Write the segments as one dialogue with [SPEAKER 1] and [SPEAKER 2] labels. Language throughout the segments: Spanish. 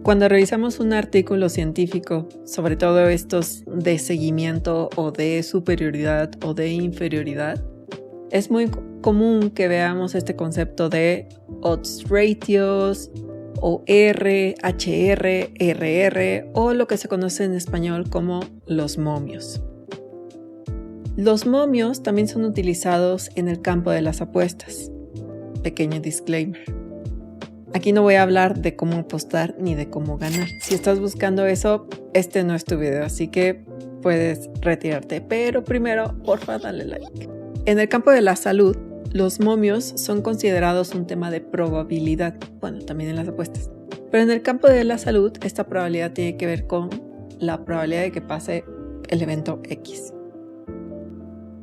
[SPEAKER 1] Cuando revisamos un artículo científico, sobre todo estos de seguimiento o de superioridad o de inferioridad, es muy común que veamos este concepto de odds ratios o R, HR, RR o lo que se conoce en español como los momios. Los momios también son utilizados en el campo de las apuestas. Pequeño disclaimer. Aquí no voy a hablar de cómo apostar ni de cómo ganar. Si estás buscando eso, este no es tu video, así que puedes retirarte. Pero primero, porfa, dale like. En el campo de la salud, los momios son considerados un tema de probabilidad. Bueno, también en las apuestas. Pero en el campo de la salud, esta probabilidad tiene que ver con la probabilidad de que pase el evento X.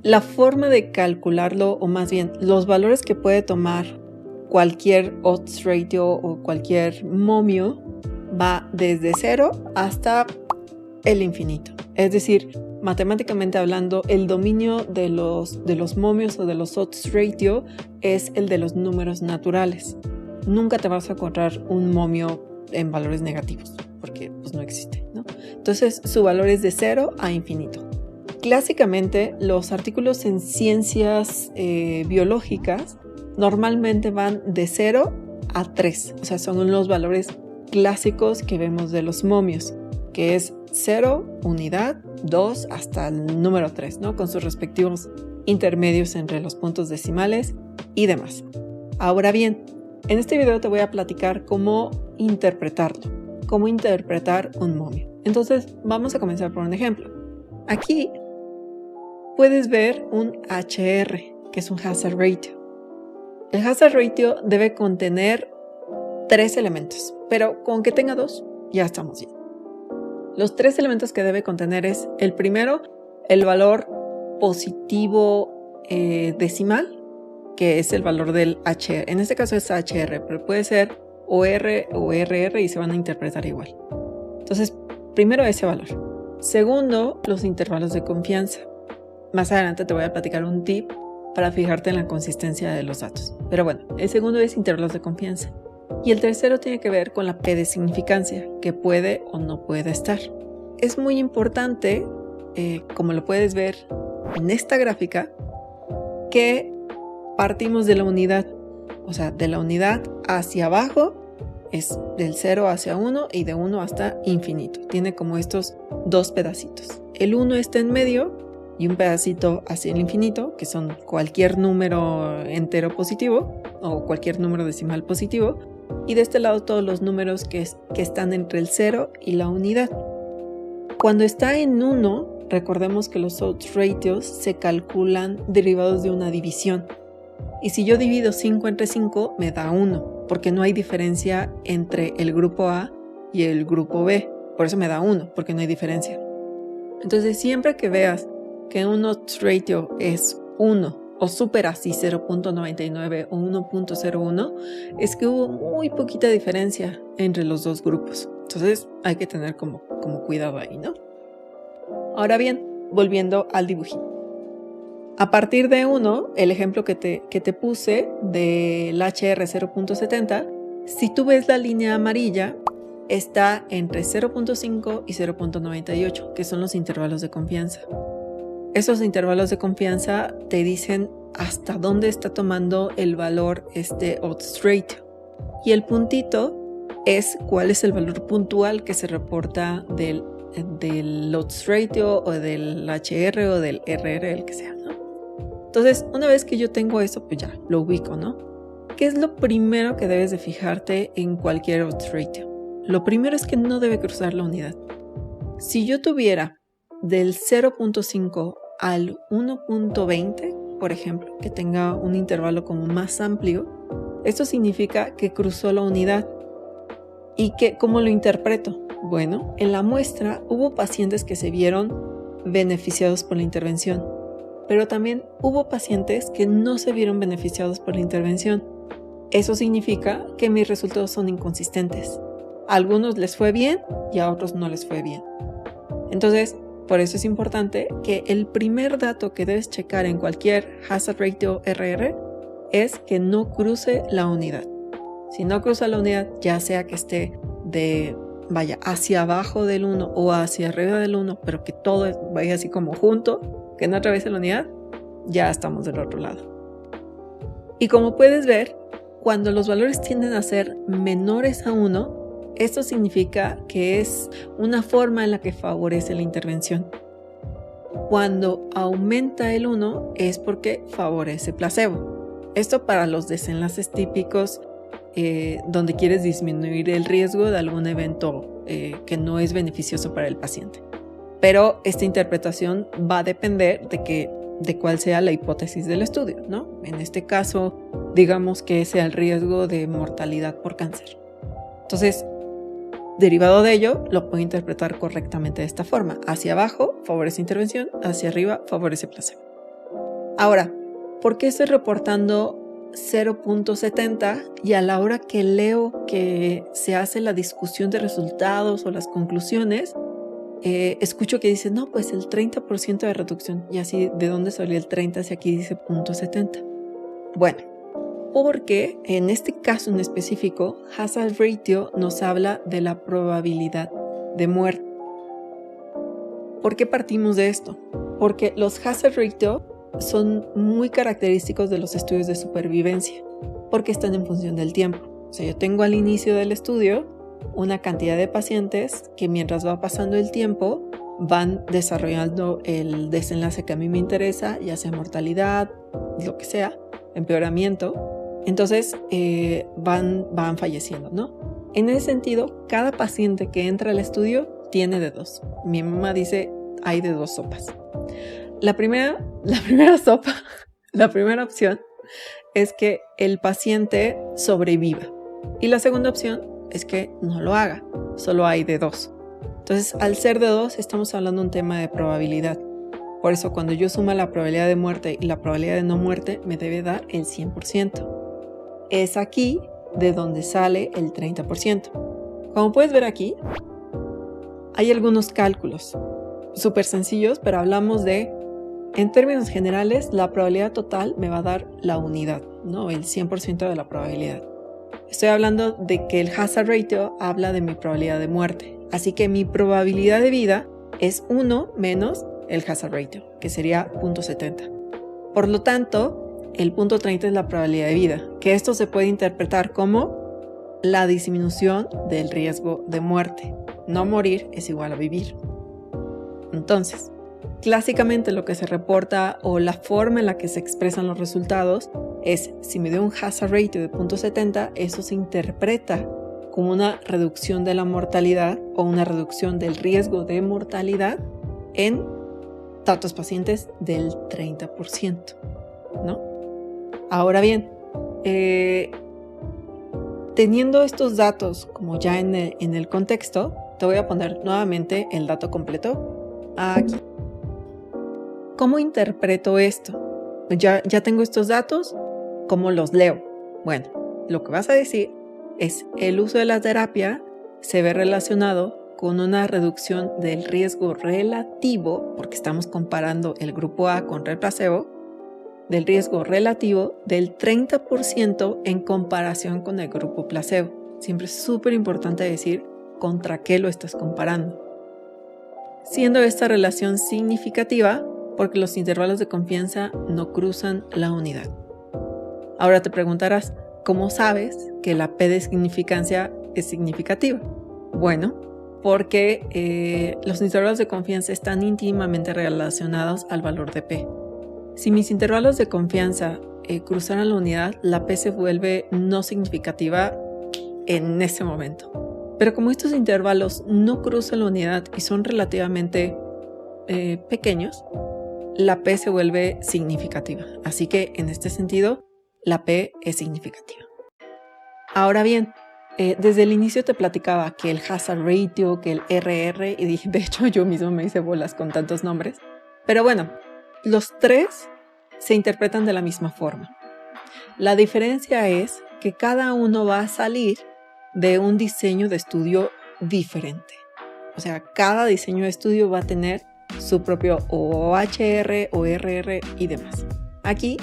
[SPEAKER 1] La forma de calcularlo, o más bien, los valores que puede tomar cualquier odds ratio o cualquier momio va desde 0 hasta el infinito. Es decir, matemáticamente hablando, el dominio de los momios o de los odds ratio es el de los números naturales. Nunca te vas a encontrar un momio en valores negativos, porque pues no existe, ¿no? Entonces, su valor es de 0 a infinito. Clásicamente, los artículos en ciencias biológicas normalmente van de 0 a 3, o sea, son los valores clásicos que vemos de los momios, que es 0, unidad, 2 hasta el número 3, ¿no? Con sus respectivos intermedios entre los puntos decimales y demás. Ahora bien, en este video te voy a platicar cómo interpretarlo, cómo interpretar un momio. Entonces, vamos a comenzar por un ejemplo. Aquí puedes ver un HR, que es un hazard ratio. El hazard ratio debe contener 3 elementos, pero con que tenga 2, ya estamos bien. Los 3 elementos que debe contener es, el primero, el valor positivo decimal, que es el valor del HR. En este caso es HR, pero puede ser OR o RR y se van a interpretar igual. Entonces, primero ese valor. Segundo, los intervalos de confianza. Más adelante te voy a platicar un tip para fijarte en la consistencia de los datos. Pero bueno, el segundo es intervalos de confianza. Y el tercero tiene que ver con la P de significancia, que puede o no puede estar. Es muy importante, como lo puedes ver en esta gráfica, que partimos de la unidad. O sea, de la unidad hacia abajo es del 0 hacia 1 y de 1 hasta infinito. Tiene como estos 2 pedacitos. El 1 está en medio y un pedacito hacia el infinito, que son cualquier número entero positivo o cualquier número decimal positivo, y de este lado todos los números que están entre el 0 y la unidad. Cuando está en 1, recordemos que los odds ratios se calculan derivados de una división. Y si yo divido 5 entre 5, me da 1, porque no hay diferencia entre el grupo A y el grupo B. Por eso me da 1, porque no hay diferencia. Entonces, siempre que veas que un odds ratio es 1 o supera así 0.99 o 1.01, es que hubo muy poquita diferencia entre los dos grupos. Entonces hay que tener como cuidado ahí, ¿no? Ahora bien, volviendo al dibujito. A partir de 1, el ejemplo que te puse del HR 0.70, si tú ves la línea amarilla, está entre 0.5 y 0.98, que son los intervalos de confianza. Esos intervalos de confianza te dicen hasta dónde está tomando el valor este odds ratio. Y el puntito es cuál es el valor puntual que se reporta del odds ratio o del HR o del RR, el que sea, ¿no? Entonces, una vez que yo tengo eso, pues ya lo ubico, ¿no? ¿Qué es lo primero que debes de fijarte en cualquier odds ratio? Lo primero es que no debe cruzar la unidad. Si yo tuviera del 0.5 al 1.20, por ejemplo, que tenga un intervalo como más amplio, esto significa que cruzó la unidad. ¿Y cómo lo interpreto? Bueno, en la muestra hubo pacientes que se vieron beneficiados por la intervención, pero también hubo pacientes que no se vieron beneficiados por la intervención. Eso significa que mis resultados son inconsistentes. A algunos les fue bien y a otros no les fue bien. Entonces, por eso es importante que el primer dato que debes checar en cualquier hazard ratio RR es que no cruce la unidad. Si no cruza la unidad, ya sea que esté de vaya hacia abajo del 1 o hacia arriba del 1, pero que todo vaya así como junto, que no atraviese la unidad, ya estamos del otro lado. Y como puedes ver, cuando los valores tienden a ser menores a 1, esto significa que es una forma en la que favorece la intervención. Cuando aumenta el 1 es porque favorece placebo. Esto para los desenlaces típicos donde quieres disminuir el riesgo de algún evento que no es beneficioso para el paciente. Pero esta interpretación va a depender de cuál sea la hipótesis del estudio, ¿no? En este caso, digamos que sea el riesgo de mortalidad por cáncer. Entonces, derivado de ello, lo puedo interpretar correctamente de esta forma. Hacia abajo favorece intervención, hacia arriba favorece placebo. Ahora, ¿por qué estoy reportando 0.70 y a la hora que leo que se hace la discusión de resultados o las conclusiones, escucho que dice, no, pues el 30% de reducción, y así, ¿de dónde salió el 30 si aquí dice 0.70? Bueno, porque en este caso en específico, hazard ratio nos habla de la probabilidad de muerte. ¿Por qué partimos de esto? Porque los hazard ratio son muy característicos de los estudios de supervivencia, porque están en función del tiempo. O sea, yo tengo al inicio del estudio una cantidad de pacientes que mientras va pasando el tiempo van desarrollando el desenlace que a mí me interesa, ya sea mortalidad, lo que sea, empeoramiento. Entonces van falleciendo, ¿no? En ese sentido, cada paciente que entra al estudio tiene de dos. Mi mamá dice, hay de dos sopas. La primera sopa, la primera opción es que el paciente sobreviva. Y la segunda opción es que no lo haga. Solo hay de dos. Entonces, al ser de dos, estamos hablando de un tema de probabilidad. Por eso, cuando yo sumo la probabilidad de muerte y la probabilidad de no muerte, me debe dar el 100%. Es aquí de donde sale el 30%. Como puedes ver aquí, hay algunos cálculos súper sencillos, pero hablamos de, en términos generales, la probabilidad total me va a dar la unidad, ¿no? El 100% de la probabilidad. Estoy hablando de que el hazard ratio habla de mi probabilidad de muerte. Así que mi probabilidad de vida es 1 menos el hazard ratio, que sería 0.70. Por lo tanto, el 0.30 es la probabilidad de vida, que esto se puede interpretar como la disminución del riesgo de muerte. No morir es igual a vivir. Entonces, clásicamente lo que se reporta o la forma en la que se expresan los resultados es, si me dio un hazard ratio de 0.70, eso se interpreta como una reducción de la mortalidad o una reducción del riesgo de mortalidad en tantos pacientes del 30%, ¿no? Ahora bien, teniendo estos datos como ya en el contexto, te voy a poner nuevamente el dato completo aquí. ¿Cómo interpreto esto? Ya tengo estos datos, ¿cómo los leo? Bueno, lo que vas a decir es el uso de la terapia se ve relacionado con una reducción del riesgo relativo, porque estamos comparando el grupo A contra el placebo, del riesgo relativo del 30% en comparación con el grupo placebo. Siempre es súper importante decir contra qué lo estás comparando. Siendo esta relación significativa porque los intervalos de confianza no cruzan la unidad. Ahora te preguntarás, ¿cómo sabes que la P de significancia es significativa? Bueno, porque los intervalos de confianza están íntimamente relacionados al valor de P. Si mis intervalos de confianza cruzaran la unidad, la P se vuelve no significativa en ese momento. Pero como estos intervalos no cruzan la unidad y son relativamente pequeños, la P se vuelve significativa. Así que en este sentido, la P es significativa. Ahora bien, desde el inicio te platicaba que el hazard ratio, que el RR, y de hecho yo mismo me hice bolas con tantos nombres. Pero bueno, los tres se interpretan de la misma forma. La diferencia es que cada uno va a salir de un diseño de estudio diferente. O sea, cada diseño de estudio va a tener su propio OHR, ORR y demás. Aquí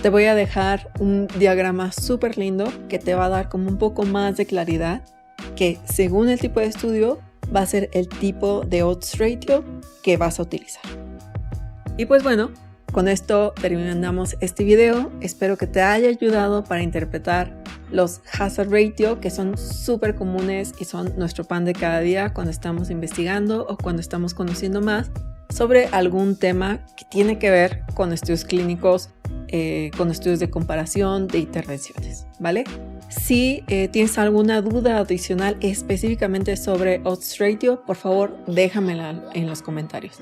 [SPEAKER 1] te voy a dejar un diagrama súper lindo que te va a dar como un poco más de claridad que según el tipo de estudio va a ser el tipo de odds ratio que vas a utilizar. Y pues bueno, con esto terminamos este video. Espero que te haya ayudado para interpretar los hazard ratio, que son súper comunes y son nuestro pan de cada día cuando estamos investigando o cuando estamos conociendo más sobre algún tema que tiene que ver con estudios clínicos, con estudios de comparación de intervenciones, ¿vale? Si tienes alguna duda adicional específicamente sobre odds ratio, por favor déjamela en los comentarios.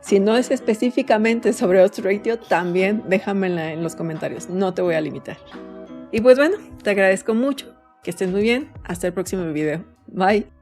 [SPEAKER 1] Si no es específicamente sobre odds ratio, también déjamela en los comentarios, no te voy a limitar. Y pues bueno, te agradezco mucho, que estés muy bien, hasta el próximo video. Bye.